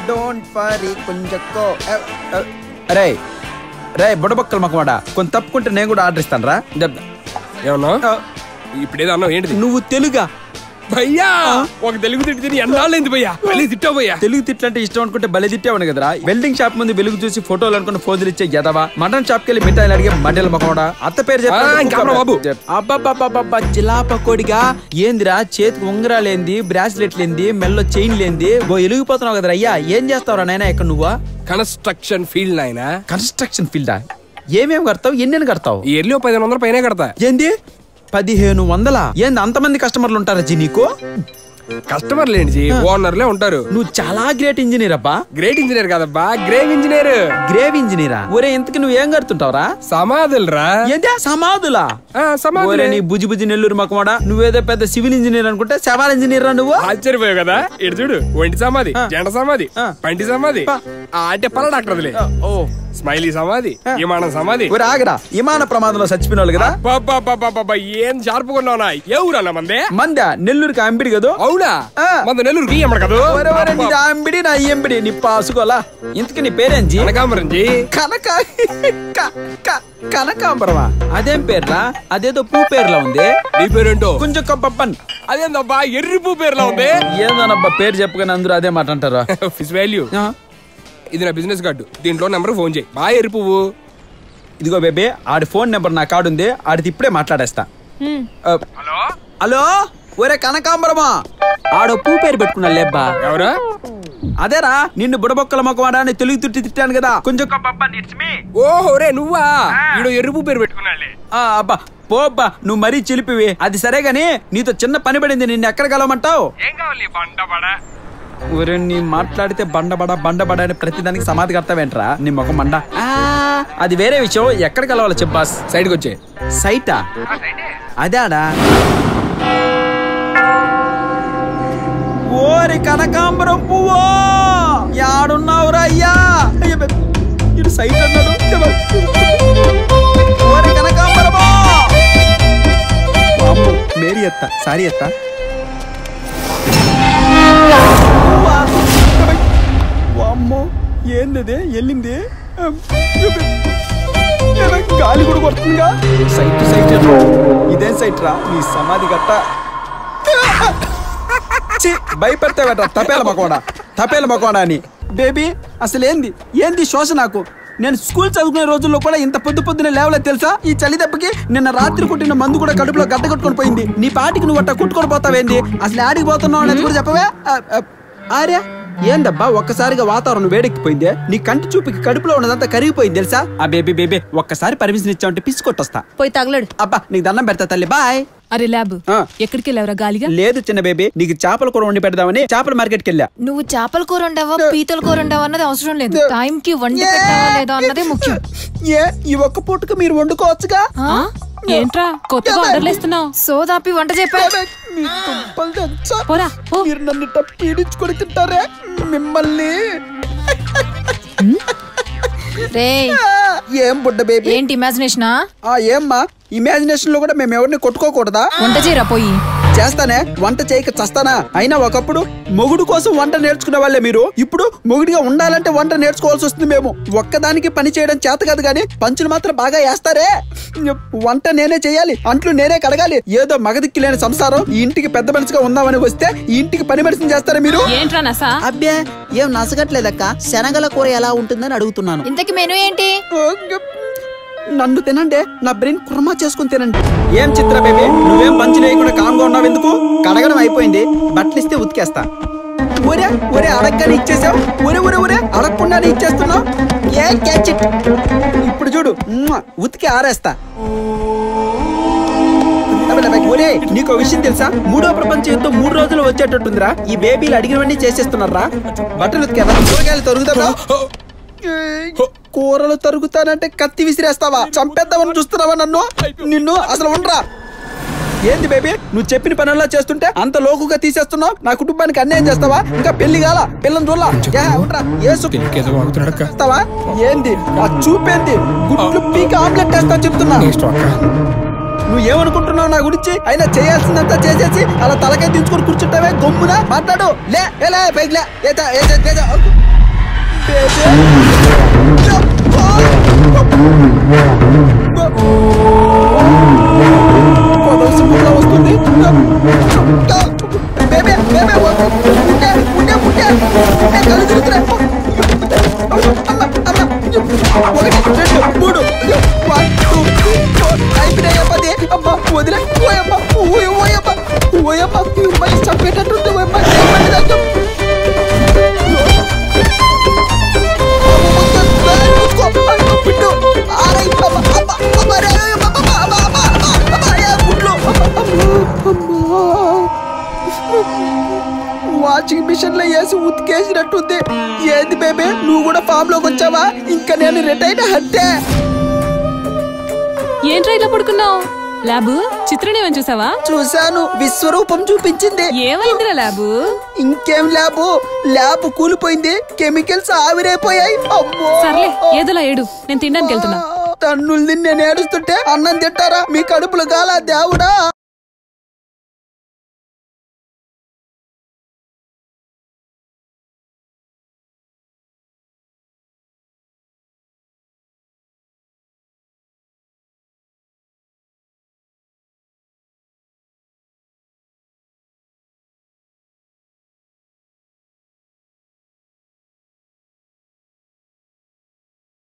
Don't worry కొంచెక్కో. రే రే బుడబక్కల మకవాడా, కొంత తప్పుకుంటే నేను కూడా ఆర్డర్ ఇస్తాను రా. ఏమన్నా ఇప్పుడేదో అన్నావు ఏంటి? నువ్వు తెలుగా భయ్యా? ఒక తెలుగు తిట్టి ఎన్నాళ్ళైంది భయ్యా, మళ్ళీ తిట్టావు భయ్యా. తెలుగు తిట్లంటే ఇష్టం అనుకుంటే భలే తిట్టావు కదరా. వెల్డింగ్ షాప్ ముందు వెలుగు చూసి ఫోటోలు అనుకుని ఫోజులు ఇచ్చే గదవా. మటన్ షాప్ కి వెళ్ళి మిఠాయిలు అడిగే మడ్డల మకవాడా. అత్త పేరు బాబు. అబ్బా జిలాప కోడిగా ఏందిరా, చేతికి ఉంగరాలేంది, బ్రాస్లెట్ లేంది, మెల్లో చైన్ లేంది, ఎలిగిపోతున్నావు కదరా. అయ్యా ఏం చేస్తావురా నాయనా ఇక్కడ నువ్వా? కన్స్ట్రక్షన్ ఫీల్డ్ నాయన. కన్స్ట్రక్షన్ ఫీల్డా? ఏమేమి కడతావు, ఎన్ని కడతావు? ఇయర్లీ 1500 పైన కడతా. ఏంది 1500? ఏంది అంతమంది కస్టమర్లు ఉంటారా జీ నీకు? కస్టమర్లు ఏంటి, ఓనర్లే ఉంటారు. నువ్వు చాలా గ్రేట్ ఇంజనీర్ అబ్బా. గ్రేట్ ఇంజనీర్ కాదబ్బా, గ్రేవ్ ఇంజనీర్. గ్రేవ్ ఇంజనీరా? ఒరే ఇంతకి నువ్వు ఏం కడుతుంటావురా? సమాధులరా. ఏంటా సమాధులా? సమాధులే. నీ బుజ్జి బుజ్జి నెల్లూరు మకమాడా, నువ్వేదో పెద్ద సివిల్ ఇంజనీర్ అనుకుంటే సవాల్ ఇంజనీర్ రా నువ్వు. ఆశ్చర్యపోయావు కదా. ఇటు చూడు, ఒంటి సమాధి, జంట సమాధి, పంటి సమాధి, అంటే పల డాక్టర్లే. స్మైలీ సమాధి, విమానం సమాధి. ఆగరా, విమాన ప్రమాదంలో చచ్చిపోయిన వాళ్ళు కదా. ఏం షార్పుకున్నావునా? ఏ ఊరన్నా మందే? మందా నెల్లూరుకి అంబిడి కదా. అవునా? మంద నెల్లూరుకి కదా. అంబిడి నా ఎంబిడి నీ పాసుకోలా. ఇంతకి నీ పేరేంజీ? కనకాంబరం జీ. కనకాంబరమా? అదేం పేర్లా? అదేదో పూ పేర్లా ఉంది. నీ పేరేంటో? కొంచెం కప్పన్. అదేందబ్బా ఎర్రి పూ పేర్లా ఉంది. ఏందోనబ్బా పేరు చెప్పగానే అందరూ అదే మాట అంటారా. Fish value. ఇది నా బిజినెస్ కార్డు, దీంట్లో నెంబర్ ఫోన్ చేయి. బాగా ఎర్రి పువ్వు. ఇదిగో బేబీ, ఆడి ఫోన్ నెంబర్ నా కార్డు ఉంది, ఆడిది ఇప్పుడే మాట్లాడేస్తా. హలో హలో, ఒరే కనకాంబరమా, ఆడో పూ పేరు పెట్టుకున్నా లేబ్బా. ఎవరా? అదేరా, నిన్ను బుడబొక్కల మొక్కవాడా అని తెలుగు తుట్టి తిట్టాను కదా. కొంచెం ఓహో రే నువ్వా? ఈడో ఎర్రి పూ పేరు పెట్టుకున్నాలే. అబ్బా పోబ్బా, నువ్వు మరీ చిలిపివి. అది సరే గాని నీతో చిన్న పని పడింది, నిన్ను ఎక్కడ కలవమంటావు? ఏం కావాలి? బండబడా. ఊరే నీ మాట్లాడితే బండబడ అని ప్రతిదానికి సమాధి కడతావేంట్రా నీ ముఖం మండ. అది వేరే విషయం, ఎక్కడ కలవాలి చెప్పాస్. సైడ్కి వచ్చే. సైటా? అదాడా? ఓరి కనకాంబరం పువ్వో, యాడున్నావురా అయ్యా? ఇటు సైట్ అన్నాడు. ఓరి కనకాంబరమో, మేరీ ఎత్త సారీ ఎత్త. అమ్మో ఏంది వెళ్ళింది, గాలి కూడా కొడుతుందిగా. సైట్ సైట్ ఇదేం సైట్ రా, నీ సమాధి గట్ట. భయపెడతావేట తపేల మకోడా అని. బేబీ అసలు ఏంది శోష నాకు. నేను స్కూల్ చదువుకునే రోజుల్లో కూడా ఇంత పొద్దునే లేవలేదు తెలుసా. ఈ చలి దెబ్బకి నిన్న రాత్రి కొట్టిన మందు కూడా కడుపులో గడ్డ కొట్టుకొని పోయింది. నీ పాటికి నువ్వు అట్ట కుట్టుకొని పోతావేంది? అసలు ఆడికి పోతున్నావు అనేది కూడా చెప్పవే. ఆర్యా ఏందబ్బా ఒక్కసారిగా వాతావరణం వేడెక్కిపోయిందే. నీ కంటి చూపుకి కడుపులో ఉన్నదంతా కరిగిపోయింది తెలుసా. ఆ బేబీ ఒక్కసారి పర్మిషన్ ఇచ్చావంటే పిసుకొట్టొస్తా. పోయి తగలడు. అబ్బా నీకు దండం పెడతా తల్లి, బాయ్. అరే ల్యాబ్, ఎక్కడికి వెళ్ళావురా గాలిగా? లేదు చిన్న బేబీ, నీకు చేపల కూర వండి పెడదామని చేపల మార్కెట్ కి వెళ్ళా. నువ్వు చేపల కూర వండావా పీతల కూర వండావా అన్నది అవసరం లేదు, టైం కి వండి పెట్టావా లేదా అన్నదే ముఖ్యం. ఈ ఒక్క పూటకు మీరు వండుకోవచ్చుగా. ఏంట్రా కొత్తగా ఆర్డర్లు ఇస్తున్నావు? సోదాపి వంట చెప్పారు. మీరు నన్ను పీడించుకొని తింటారే మిమ్మల్ని. ఏం బుడ్డ బేబీ, ఏంటి ఇమాజినేషనా? ఏమ్మా ఇమాజినేషన్ లో కూడా మేము ఎవరిని కొట్టుకోకూడదా? వంట చేయరా పోయి. చేస్తానే, వంట చేయక చస్తానా? అయినా ఒకప్పుడు మొగుడు కోసం వంట నేర్చుకునే వాళ్ళే మీరు. ఇప్పుడు మొగుడిగా ఉండాలంటే వంట నేర్చుకోవాల్సి వస్తుంది. మేము ఒక్కదానికి పని చేయడం చేత కాదు గానీ పంచులు మాత్రం బాగా వేస్తారే. వంట నేనే చేయాలి, అంట్లు నేనే కడగాలి. ఏదో మగదిక్కి లేని సంసారం. ఈ ఇంటికి పెద్ద మనిషిగా ఉందామని వస్తే ఈ ఇంటికి పని మనిషిని చేస్తారా మీరు? అబ్బే ఏం నసగట్లేదక్క, శనగల కూర ఎలా ఉంటుందని అడుగుతున్నాను. ఇంతకి మెనూ ఏంటి? నన్ను తినండి, నా బ్రెయిన్ కుర్మా చేసుకుని తినండి. ఏం చిత్ర బేబీ, నువ్వేం పంచి లేకుండా కామ్గా ఉన్నావు ఎందుకు? కడగడం అయిపోయింది, బట్టలు ఇస్తే ఉతికేస్తా. ఒరే అడగగానే ఇచ్చేసావు. ఒరే అడగకుండానే ఇచ్చేస్తున్నావు. ఏ క్యాచ్ ఇట్. ఇప్పుడు చూడు, ఉతికి ఆరేస్తా. ఒరే నీకు విషయం తెలుసా, 3వ ప్రపంచ యుద్ధం 3 రోజులు వచ్చేటట్టుందిరా. ఈ బేబీలు అడిగినవన్నీ చేసేస్తున్నారా. బట్టలు ఉతికేవా? కూరగాయలు తరుగుతావా? కూరలు తరుగుతానంటే కత్తి విసిరేస్తావా? చంపేద్దామని చూస్తున్నావా నన్ను? నిన్ను అసలు ఉండరా. ఏంది బేబీ, నువ్వు చెప్పిన పనుల్లో చేస్తుంటే అంత లోకుగా తీసేస్తున్నావు. నా కుటుంబానికి అన్యాయం చేస్తావా? ఇంకా పెళ్లి కాల, పిల్లని చూడలా. ఏంది ఆ చూపేంది? గుడ్లు పీకి ఆమ్లెట్ వేస్తా చెప్తున్నా. నువ్వు ఏమనుకుంటున్నావు నా గురించి? అయినా చేయాల్సిందంతా చేసేసి అలా తలకాయ దించుకొని కూర్చుంటావే. గమ్మున మాట్లాడు. లే పైకి లే. వస్తుంది వదిలే చంపేటట్టు వాషింగ్ మిషన్ లో వేసి ఉతికేసినట్టుంది. ఏంది బేబే నువ్వు కూడా ఫామ్ లోకి వచ్చావా? ఇంకా నేను రిటైర్ హట్టే. ఏంట్రా ఇట్లా పడుకున్నావు? ల్యాబు చిత్రనేమని చూసావా? చూసాను, విశ్వరూపం చూపించింది. ఏమైందిరా ల్యాబు? ఇంకేం ల్యాబ్ కూలిపోయింది, కెమికల్స్ ఆవిరైపోయాయి. అమ్మో సర్లే ఏదోలా ఏడు, నేను తినడానికి వెళ్తున్నా. తన్నులు నేను ఏడుస్తుంటే అన్నం తింటారా? మీ కడుపులు గాల దేవుడా.